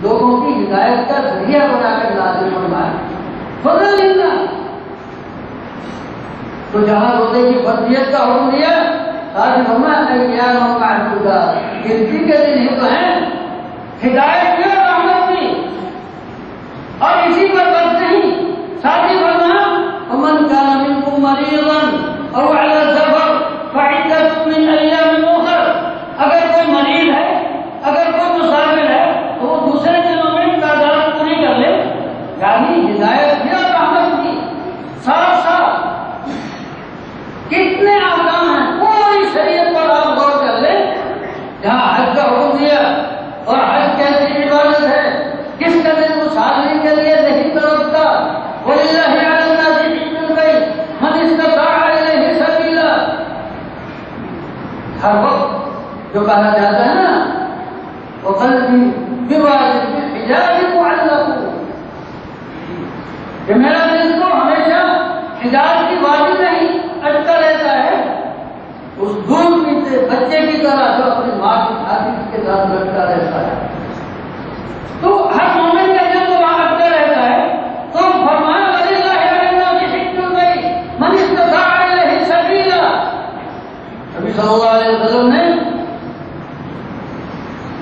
لوگوں کی ہدایت کا ذریعہ بنا کر نازل فرمایا. فضل اللہ. تو جہاں روزے کی فرضیت کا حکم دیا ساتھ فرمایا ایام معدودات، گنتی کے دن ہی تو ہیں. ہدایت کی اور رحمت کی، اور اسی پر بس نہیں، ساتھ ہی فرمایا ومن کان منکم مریضا او علی سفر فعدۃ من ایام اخر. اگر کوئی مریض ہے، اگر کوئی مسافر ہے تو وہ دوسرے دنوں میں تعداد پوری کر لے. یعنی ہدایت بھی اور رحمت کی ساتھ ساتھ کتنے احکام ہیں. پوری شریعت پر آپ غور کر لیں. جہاں حج کا حکم دیا اور حج کیسی عبادت ہے، کس کا دن مسافری کے لیے نہیں ترکتا. وَلِلَّهِ عَلَى النَّاسِ حِجُّ الْبَيْتِ مَنِ اسْتَطَاعَ إِلَيْهِ سَبِيلًا. ہر وقت جو کہا جاتا ہے نا وَقَلْبِي بِوَاجِبِ الْحِجَاجِ مُعَلَّقُ، کہ میرا دل تو ہمیشہ حجاز کی واجب نہیں اٹکا رہتا ہے اس دودھ پیتے بچے کی طرح جو اپنی ماں کی چھاتی کے ساتھ لٹکا رہتا ہے. تو ہر مومن کا دل تو وہاں اٹکا رہتا ہے. تو فرمایا وَلِلَّهِ عَلَى النَّاسِ حِجُّ الْبَيْتِ مَنِ اسْتَطَاعَ إِلَيْهِ سَبِيلًا. نبی صلی اللہ علیہ وسلم نے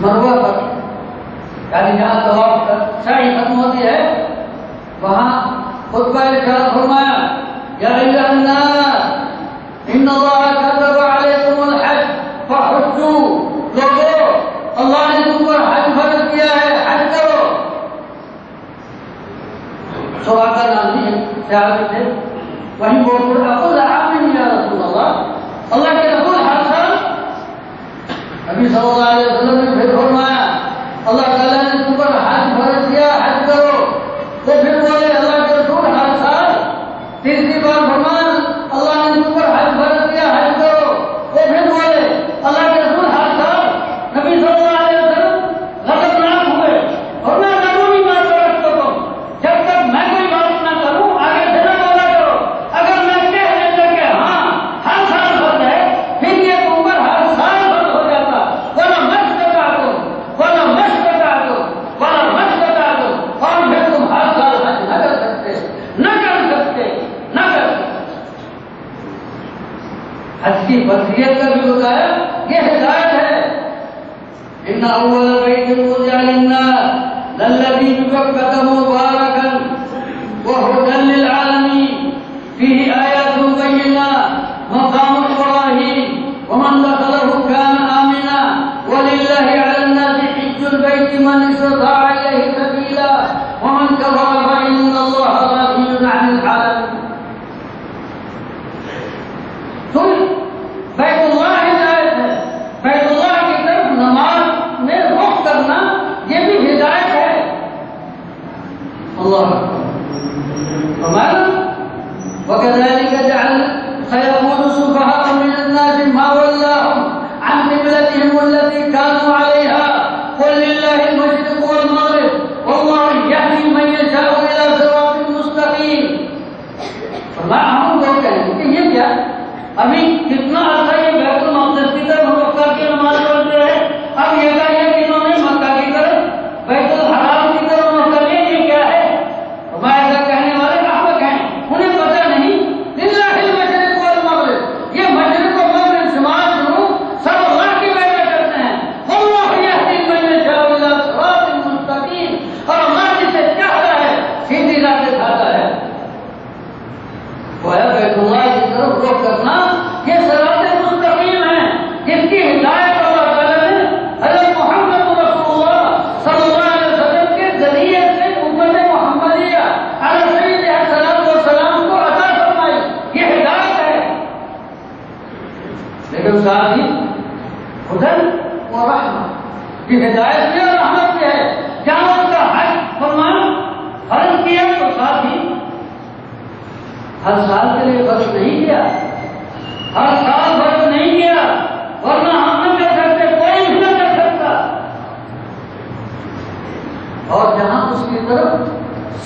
مروہ پر، یعنی جہاں طواف سعی ختم ہوتی ہے، وہاں خطبہ ارشاد فرمایا یا ایھا الناس ان اللہ کتب علیکم الحج فحجوا. لوگو اللہ نے تم پر حج فرض کیا ہے، حج کرو. سراقہ نامی صحابی تھے، وہیں بول کر اقول عامل یا رسول اللہ کے رسول ہر سال. نبی صلی اللہ علیہ وسلم نے پھر فرمایا اللہ تعالیٰ نے تم پر حج فرض کیا، حج کرو. تو پھر بولے اللہ کے رسول ہر سال. تیسری بار فرمایا اللہ نے تم پر حج فرض کیا، حج کرو. تو پھر بولے اللہ کے رسول ہر سال. نبی صلی اللہ علیہ وسلم غضبناک ہوئے اور میں ضروری بات رکھتا ہوں، جب تک میں کوئی بات نہ کروں آگے سے نہ بولا کرو. اگر میں کہہ دیتا کہ ہاں ہر سال فرض ہے، پھر یہ تم پر ہر سال فرض ہو جاتا. وَلَا مَسْتَطَعْتُمْ وَلَا مَسْتَطَعْتُمْ وَلَا مَسْتَطَعْتُمْ، اور پھر تم ہر سال حج نہ کر سکتے، نہ کر سکتے، نہ کر سکتے. حج کی فرضیت کا بھی بتایا. یہ ہدایت ہے. ان اول بیت وضع للناس للذی ببکۃ مبارکا وہدی للعالمین فیہ آیات بینات مقام ابراہیم ومن دخلہ کان آمنا وللہ علی الناس حج البیت من استطاع الیہ سبیلا ومن کفر فإن اللہ غنی عن العالمین. بیت اللہ ہدایت ہے. بیت اللہ کی طرف نماز میں رخ کرنا یہ بھی ہدایت ہے. اللہ فرمایا وَكَذَلِكَ سَيَقُولُ السُّفَهَاءُ مِنَ النَّاسِ مَا وَلَّاهُمْ عَنْ قِبْلَتِهِمُ الَّتِي كَانُوا عَلَيْهَا قُلْ لِلَّهِ الْمَشْرِقُ وَالْمَغْرِبُ وَاللَّهُ يَهْدِي مَن يَشَاءُ إِلَىٰ صِرَاطٍ مُّسْتَقِيمٍ. فرمایا ہم لوگ کہیں گے کہ یہ کیا ابھی کتنا عرصہ یہ بیت المقدس کی طرف مکہ کی نماز پڑھتے ہیں، اب یہ کہا یہ انہوں نے مکہ کی طرف بیت الحرام کی طرف مکہ لیا، یہ کیا ہے؟ ہمارے ایسا کہنے والے احمق ہیں، انہیں پتہ نہیں. للہ المشرق والمغرب، یہ مشرق و مغرب شمال جنوب سب اللہ کی عبادت کرتے ہیں. واللہ یہدی من یشاء الی صراط مستقیم، اور اللہ جسے چاہتا ہے سیدھی راہ دکھاتا ہے. وہ ہے بیت اللہ کی طرف رخ کرنا، یہ صراط مستقیم ہے جس کی ہدایت اللہ تعالیٰ نے حضرت محمد رسول اللہ صلی اللہ علیہ وسلم کے ذریعے سے امت محمدیہ علیہ سیدنا الصلوۃ والسلام کو عطا فرمائی. یہ ہدایت ہے. لیکن ساتھ ہی ہدی و رحمت، یہ ہدایت بھی اور رحمت بھی ہے. جہاں اس کا حج فرمایا فرض کیا تو ساتھ ہی ہر سال کے لیے فرض نہیں کیا، ہر سال فرض نہیں کیا، ورنہ ہم نہ کر سکتے، کوئی بھی نہ کر سکتا. اور جہاں اس کی طرف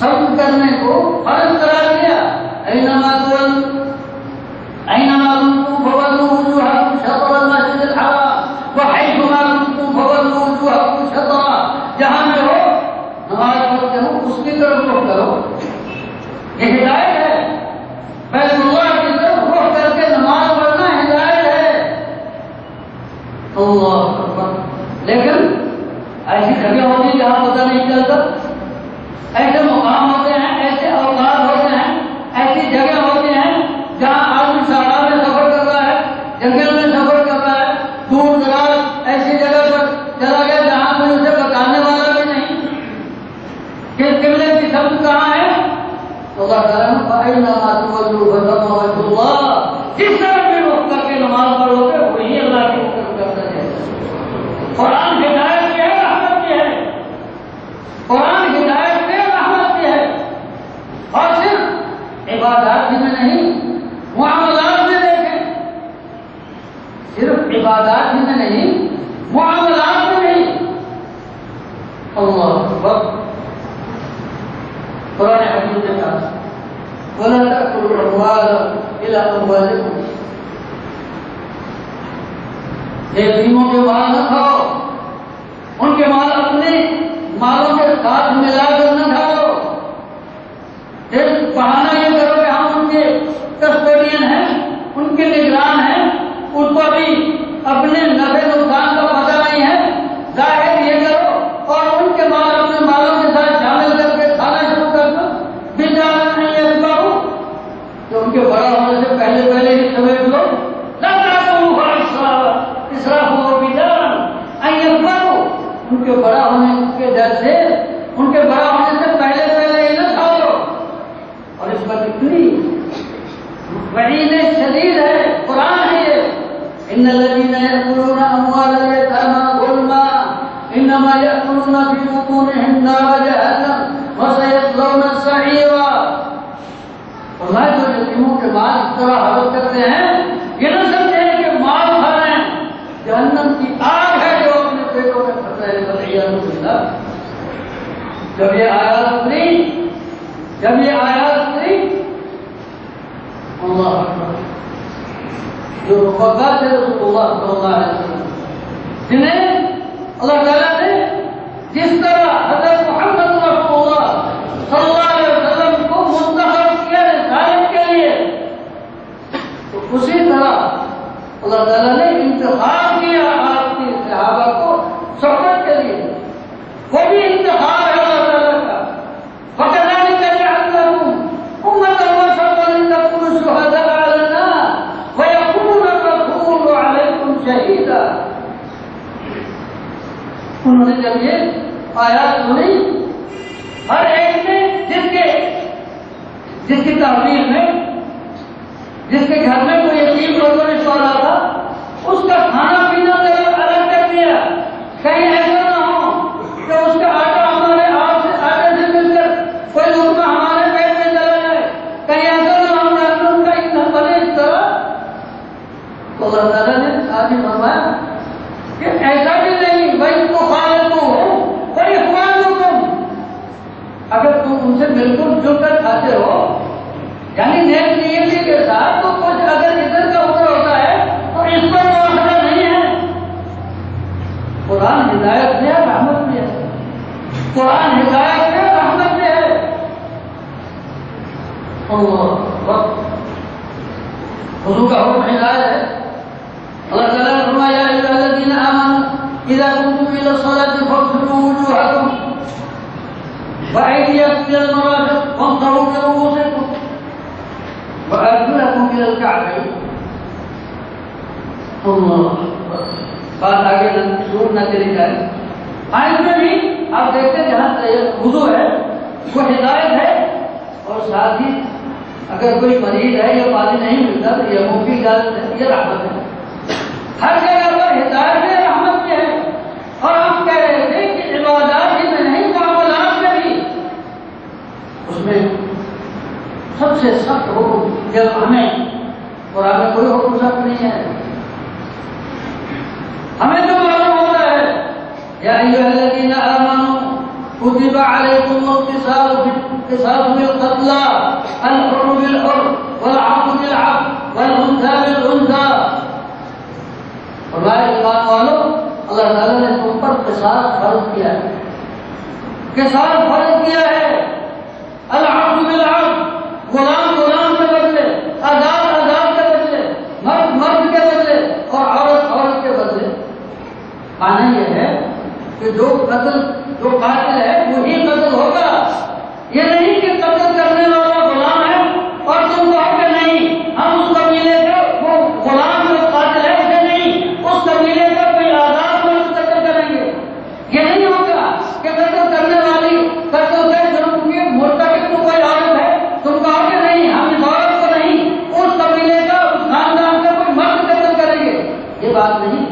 سب کرنے کو فرض قرار دیا، اینما کنتم فولوا وجوہکم شطر المسجد الحرام وحیثما کنتم فولوا وجوہکم شطرہ، جہاں میں ہو ایسی جگہ ہوتی ہے جہاں پتہ نہیں چلتا، ایسے مقام ہوتے ہیں، ایسے اوقات ہوتے ہیں، ایسی جگہ ہوتی ہیں جہاں آدمی صحرا میں سفر کر رہا ہے، جنگل میں سفر کر رہا ہے، دور دراز ایسی جگہ پر چلا گیا جہاں کوئی اسے بتانے والا بھی نہیں کہ قبلے کی سمت کہاں ہے۔ اللہ تعالیٰ جس طرح بھی رخ کر کے نماز پڑھو گے وہی اللہ کی حکم کرتا ہے۔ قرآن ہدایت کی ہے، رحمت کی ہے، قرآن ہدایت کی رحمت کی ہے، اور صرف عبادات ہی میں نہیں معاملات میں دیکھیں، صرف عبادات ہی میں نہیں معاملات میں نہیں۔ اللہ اکبر۔ قرآن حکیم نے کہا وَلَا تَأْكُلُوا الْأَمْوَالَ إِلَىٰ أَمْوَالِكُمْ، یتیموں کے مال نہ کھاؤ، ان کے مال اپنے مالوں کے ساتھ ملا کر نہ کھاؤ۔ ایک بہانہ یہ کرو کہ ہم ان کے کسٹوڈین ہیں، ان کے نگران ہیں، ان کو بھی اپنے نفع نقصان کا پتہ نہیں ہے، ظاہر یہ کرو اور ان کے مال اپنے مالوں کے ساتھ شامل کر کے کھانا شروع کر دو۔ بِجَانَ يَتْبَعُ، جو ان کے بڑا ہونے سے پہلے ہی سمجھ لو، لَا تَأْكُلُوا اسراف و بیدار ان يكبروا، ان کے بڑا ہونے کے ڈر سے، ان کے بڑا ہونے سے پہلے ہی نہ کھاؤ۔ اور اس پر اتنی وعید شدید ہے، قرآن ہے یہ، ان الذين يأكلون اموال اليتامى ظلما انما يأكلون في بطونهم نار جهنم وسيصلون سعيرا۔ اللہ جو یتیموں کے مال اس طرح حرام کرتے ہیں، یہ نہ سمجھیں کہ مال کھا رہے ہیں، جہنم کی آگ ہے جو اپنے پیٹوں میں پھنس رہے ہیں۔ جب یہ آیات اتری اللہ اکبر، جو رفقات ہے رسول اللہ صلی اللہ علیہ وسلم، جنہیں اللہ تعالیٰ نے جس طرح حضرت محمد رسول اللہ صلی اللہ علیہ وسلم کو منتخب کیا رسالت کے لیے، تو اسی طرح اللہ تعالیٰ نے انتخاب کیا آپ کے صحابہ کو صحبت کے لیے، وہ بھی انتخاب ہے اللہ تعالیٰ کا۔ وَكَذَلِكَ جَعَلْنَاكُمْ أُمَّةً وَسَطًا لِتَكُونُوا شُهَدَاءَ عَلَى النَّاسِ وَيَكُونَ الرَّسُولُ عَلَيْكُمْ شَهِيدًا۔ انہوں نے جب یہ آیات سنی، ہر ایک نے جس کی تحویل میں، جس کے گھر میں کوئی یتیم پرورش ہو رہا تھا، اس کا کھانا پینا الگ کر دیا، کہیں ایسا نہ ہو کہ اس کا آٹا ہمارے آٹے سے مل کر کوئی لقمہ ہمارے پیٹ میں چلا جائے، کہیں ایسا نہ ہو کہ ان کا اتنا بنے اس طرح۔ تو اللہ تعالیٰ نے آج ہی فرمایا کہ ایسا بھی نہیں، بھائی تو خالقو ہو بھائی اخوانکم، اگر تم ان سے بالکل جل کر کھاتے ہو، یعنی نیک نیتی کے ساتھ، تو کچھ اگر ادھر کا ادھر ہوتا ہے تو اس پر مواخذہ نہیں ہے۔ قرآن ہدایت میں ہے، رحمت میں ہے، قرآن ہدایت میں رحمت میں ہے۔ اللہ حضور کا حکم ہدایت ہے۔ اللہ تعالیٰ نے فرمایا یا ایھا الذین آمنوا اذا قمتم الى الصلاة فاغسلوا وجوہکم وأيديكم إلى المرافق وامسحوا برؤوسكم وأرجلكم إلى الكعبين۔ اللہ بات آگے شروع نہ چلی جائے۔ آئند میں بھی آپ دیکھتے ہیں جہاں وضو ہے وہ ہدایت ہے، اور ساتھ ہی اگر کوئی مریض ہے یا پانی نہیں ملتا تو یہ منہ کی اجازت ہے، یہ رحمت ہے۔ ہر جگہ پر ہدایت ہے، رحمت میں ہے۔ اور ہم کہہ رہے تھے کہ عبادات ہی میں نہیں، معاملات میں بھی، اس میں سب سے سخت حکم جب ہمیں، قرآن میں کوئی حکم سخت نہیں ہے، ہمیں جو معلوم ہوتا ہے یا ایھا الذین آمنوا کتب علیکم القصاص بالقتلى الحر بالحر والعبد بالعبد والانثى بالانثى۔ فرمایا ایمان والو، اللہ تعالیٰ نے تم پر قصاص فرض کیا ہے، قصاص فرض کیا ہے، العبد بالعبد، غلام کے بدلے، آزاد کے بدلے، مرد کے بدلے اور عورت کے بدلے۔ معنی یہ ہے کہ جو قاتل ہے وہی قتل ہوگا. یہ نہیں کہ قتل کرنے والا غلام ہے اور تم کہو کہ نہیں ہم اس قبیلے کا وہ غلام جو قاتل ہے اسے نہیں، اس قبیلے کا کوئی آزاد مرد قتل کریں گے. یہ نہیں ہوگا کہ قتل کرنے والی قتل کے جرم کے مرتکب کو کوئی عورت ہے، تم کہو کہ نہیں ہم اس عورت کو نہیں، اس قبیلے کا اس خاندان کا کوئی مرد قتل کریں گے. یہ بات نہیں.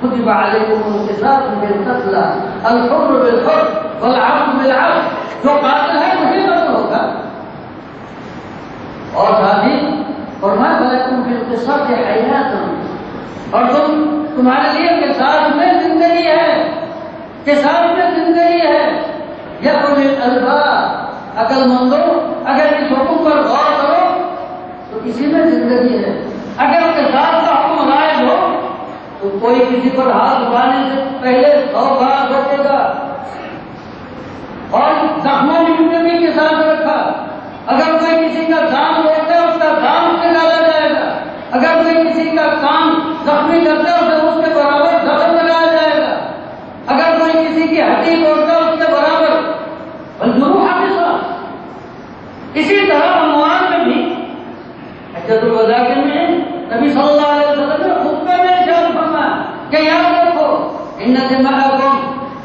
كتب عليكم القصاص بالقتلى الحر بالحر والعبد بالعبد. جو قاتل ہے وہی قتل ہوگا. اور ساتھ ہی فرمایا ولکم فی القصاص حیات، اور تمہارے لیے قصاص میں زندگی ہے، قصاص میں زندگی ہے. یا اولی الالباب، عقل مندو اگر اس حکم پر غور کرو تو اسی میں زندگی ہے. اگر قصاص کا حکم غائب ہو تو کوئی کسی پر ہاتھ اٹھانے سے پہلے 100 بار سوچے گا. اور زخموں میں بھی قصاص رکھا. اگر کوئی کسی کا دام روکتا ہے اس کا دام نکالا جائے گا. اگر کوئی کسی کا کام زخمی کرتا ہے اسے اس کے برابر زخم لگایا جائے گا. اگر کوئی کسی کی ہڈی توڑتا ہے اس کے برابر الجروح قصاص. اسی طرح اموال میں بھی حجۃ الوداع میں نبی صلی اللہ علیہ وسلم نے خطبے میں ارشاد فرمایا کہ یاد رکھو ان دماءکم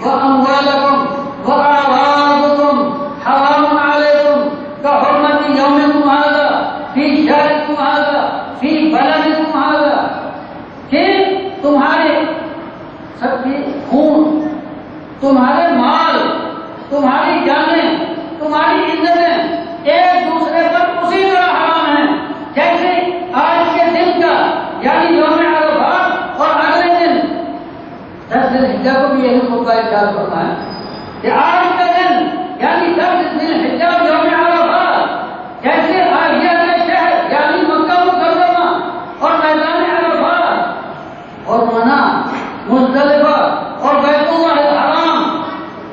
واموالکم واعراضکم حرام علیکم کحرمت یومکم ھذا فی شہرکم ھذا فی بلدکم ھذا، کہ تمہارے سب کے خون، تمہارے مال، تمہاری جانیں، تمہاری عزتیں ایک دوسرے پر اسی طرح حرام ہیں جیسے آج کے دن کا یعنی یوم عرفات اور اگلے دن 10 ذی الحجہ کو بھی یہی خطبہ ارشاد فرمایا کہ آج کا دن یعنی 10 ذی الحجہ یوم عرفات جیسے آگیا کے شہر یعنی مکہ مکرمہ اور میدان عرفات اور منی، مزدلفہ اور بیت اللہ الحرام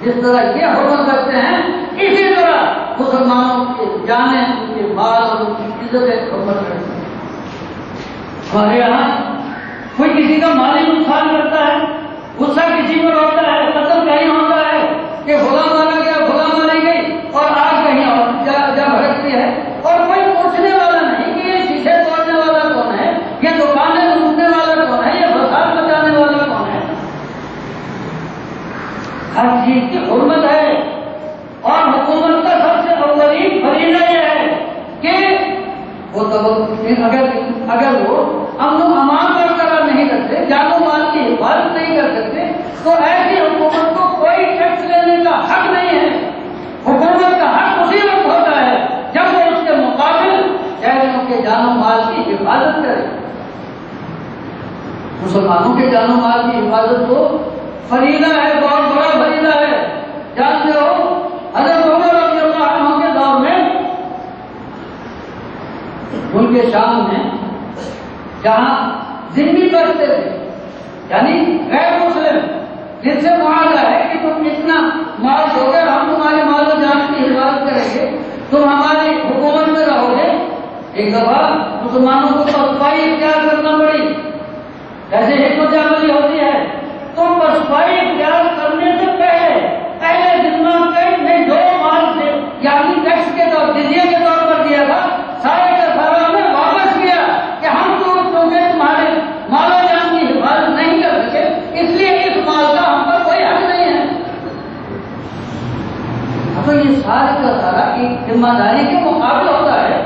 جس طرح یہ حرمت رکھتے ہیں اسی طرح مسلمانوں کی جانیں، ان کے مال اور ان کی عزتیں حرمت رکھتے ہیں. ہمارے یہاں کوئی کسی کا مالی نقصان کرتا ہے، غصہ کسی پر ہوتا ہے، قتل کہیں ہوتا ہے کہ فلاں مارا گیا، فلاں ماری گئی، اور آگ کہیں اور جا بھڑکتی ہے اور کوئی پوچھنے والا نہیں کہ یہ شیشے توڑنے والا کون ہے، یہ دکانیں لوٹنے والا کون ہے، یہ فساد مچانے والا کون ہے. ہر چیز کی حرمت ہے. اور حکومت کا سب سے اولین فریضہ یہ ہے کہ وہ اگر وہ امن و امان برقرار نہیں رکھتے، جان و مال کی حفاظت نہیں کر سکتے، تو ایسی حکومت کو کوئی ٹیکس لینے کا حق نہیں ہے. حکومت کا حق اسی وقت ہوتا ہے جب وہ اس کے مقابل شہریوں کے جان و مال کی حفاظت کرے. مسلمانوں کے جان و مال کی حفاظت تو فریضہ ہے، بہت بڑا فریضہ ہے. جانتے ہو حضرت عمر رضی اللہ عنہ کے دور میں ان کے شام میں جہاں ذمہ بچتے تھے یعنی غیر مسلم جن سے معاہدہ ہے کہ تم اتنا مال دو گے، ہم تمہارے مال و جان کی حفاظت کریں گے، تم ہماری حکومت میں رہو گے. ایک دفعہ مسلمانوں کو پسپائی اختیار کرنا پڑی. جیسے حکمت عملی ہوتی ہے تو پسپائی اختیار کرنے سے پہلے ذمہ نہیں جو مال سے یعنی ٹیکس کے طور جزیے کے طور پر دیا تھا سارے کا سارا ہمیں واپس کیا کہ ہم تو تمہارے مال و جان کی حفاظت نہیں کر سکے، اس لیے اس مال کا ہم پر کوئی حق نہیں ہے. تو یہ سارے کا سارا ایک ذمہ داری کے مقابل ہوتا ہے.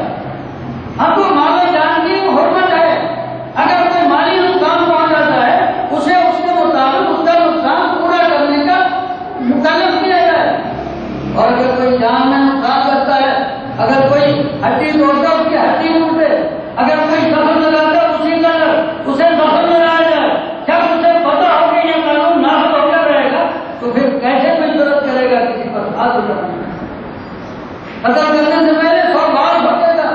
ہم کو مال و جان کی حرمت ہے. اگر کوئی مالی نقصان پہنچ جاتا ہے اسے اس کے مطابق اس کا نقصان پورا کرنے کا مکلف کیا جائے. اور اگر کوئی جان میں نقصان کرتا ہے، اگر کوئی ہڈی توڑتا اس کی ہڈی ٹوٹے، اگر کوئی زخم لگاتا اسی کا اسے زخم لگایا جائے. جب اسے پتہ ہو کہ یہ قانون نافذ ہو کر رہے گا تو پھر کیسے کوئی ضرورت کرے گا کسی پر ہاتھ اٹھانے کی. قتل کرنے سے پہلے 100 بار بھٹکے گا.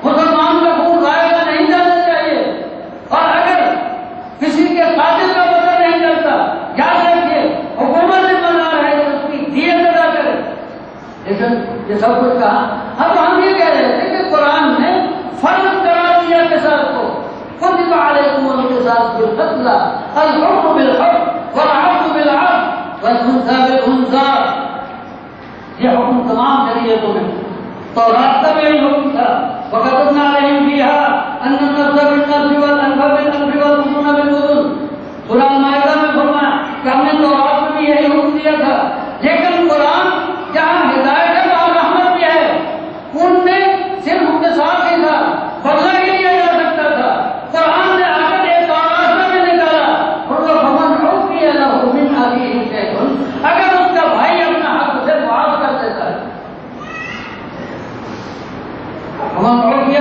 مسلمان کا خون ضائع نہیں جانا چاہیے. اور اگر کسی کے قاتل کا پتہ نہیں چلتا، یاد رکھیے حکومت ذمہ دار ہے کہ اس کی دیت ادا کرے. لیکن یہ سب کچھ کہا. اب ہم یہ کہہ رہے تھے کہ قرآن نے فرض قرار دیا قصاص کو. كتب عليكم القصاص بالقتلى الحر بالحر والعبد بالعبد والانثى بالانثى، یہ حکم تمام شریعتوں میں، تورات کا بھی یہی حکم تھا، وَكَتَبْنَا عَلَيْهِمْ فِيهَا أَنَّ النَّفْسَ بِالنَّفْسِ وَالْأَنفَ بِالْأَنفِ وَالْأُذُنَ بِالْأُذُنِ۔ سورہ المائدہ میں فرمایا کہ ہم نے تورات میں بھی یہی حکم دیا تھا، لیکن قرآن جہاں ہدایت ہے وہاں رحمت بھی ہے، ان میں صرف اختصاص ہی تھا، بدلہ ہی لیا جا سکتا تھا۔ قرآن نے آ کر ایک اور راستہ میں نکالا، اور وہ فَمَنْ عُفِيَ لَهُ مِنْ أَخِيهِ شَيْءٌ، اگر اس کا بھائی اپنا حق اسے معاف کر دیتا ہے، فَمَنْ عُفِيَ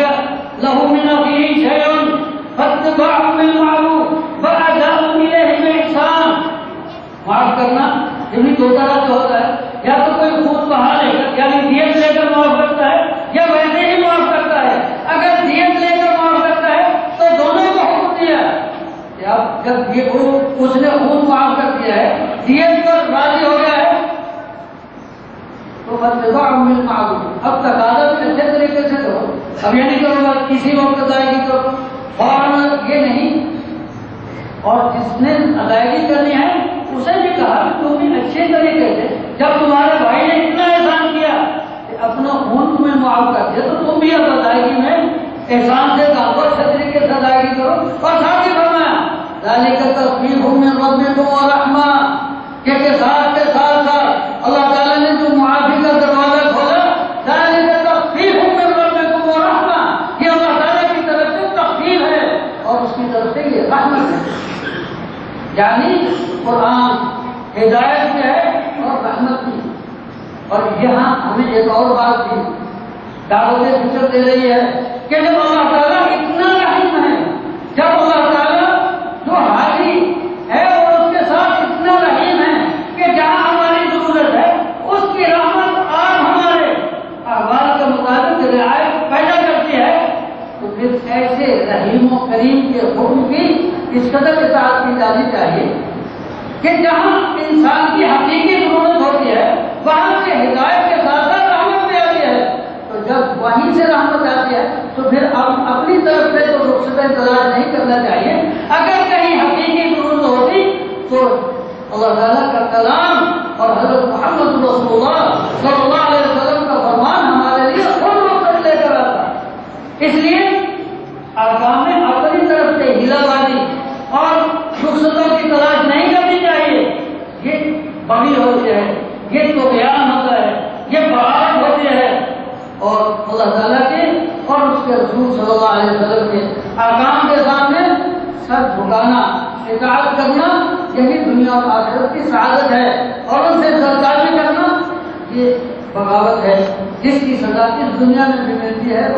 لَهُ مِنْ أَخِيهِ شَيْءٌ فَاتِّبَاعٌ بِالْمَعْرُوفِ وَأَدَاءٌ إِلَيْهِ بِإِحْسَانٍ۔ معاف کرنا یہ بھی دو طرح سے ہوتا ہے، یا تو کوئی خود بہا لے کر یعنی دیت لے کر معاف کرتا ہے، یا ویسے ہی معاف کرتا ہے۔ اگر دیت لے کر معاف کرتا ہے تو دونوں کو حکم دیا کہ اب جب یہ اس نے خود معاف کر دیا ہے، دیت پر راضی ہو گیا ہے، تو فاتباع بالمعروف، اب تقاضا بھی اچھے طریقے سے دو، اب یہ نہیں کرو گا کسی وقت ادائیگی کرو، فوراً یہ نہیں۔ اور جس نے ادائیگی کرنی ہے اسے بھی کہا کہ تم بھی اچھے طریقے سے، جب تمہارے بھائی نے اتنا احسان کیا کہ اپنا خون تمہیں معاف کر دیا، تو تم بھی اب ادائیگی میں احسان سے کام کرو، اچھے طریقے سے ادائیگی کرو۔ اور ساتھ ہی فرمایا ذالک تخفیف من ربکم ورحمہ، کہ ساتھ کے ساتھ ساتھ اللہ تعالیٰ نے جو معافی کا دروازہ کھولا، ذالک تخفیف من ربکم ورحمہ، یہ اللہ تعالیٰ کی طرف سے تخفیف ہے اور اس کی طرف سے یہ رحمت ہے، یعنی قرآن ہدایت بھی ہے اور رحمت بھی۔ اور یہاں ہمیں ایک اور بات بھی دعوت فکر دے رہی ہے کہ جب اللہ تعالیٰ اتنا رحیم ہے، جب اللہ تعالیٰ جو حاجی ہے اور اس کے ساتھ اتنا رحیم ہے کہ جہاں ہماری ضرورت ہے اس کی رحمت آپ ہمارے احوال کے مطابق رعایت پیدا کرتی ہے، تو پھر ایسے رحیم و کریم کے حکم کی اس قدر اطاعت کی جانی چاہیے کہ جہاں انسان کی حقیقی ضرورت ہوتی ہے وہاں سے ہدایت کے ساتھ ساتھ رحمت بھی آتی ہے، تو جب وہیں سے رحمت آتی ہے تو پھر اپنی طرف سے تو رخصتیں تلاش نہیں کرنا چاہیے۔ اگر کہیں حقیقی ضرورت ہوتی تو اللہ تعالیٰ کا کلام اور حضرت محمد رسول اللہ صلی اللہ علیہ وسلم کا فرمان ہمارے لیے خود رخصت لے کر آتا۔ اس لیے احکام میں اپنی طرف سے ہیلا بازی اور رخصتوں کی تلاش نہیں کرنی چاہیے، یہ بغی ہوتی ہے، یہ طغیان ہوتا ہے، یہ بغاوت ہوتی ہے، اور اللہ تعالیٰ کے اور اس کے رسول صلی اللہ علیہ وسلم کے احکام کے سامنے سر جھکانا، اطاعت کرنا، یہی دنیا اور آخرت کی سعادت ہے، اور ان سے سرکاری کرنا یہ بغاوت ہے، جس کی سزا اس دنیا میں بھی ملتی ہے۔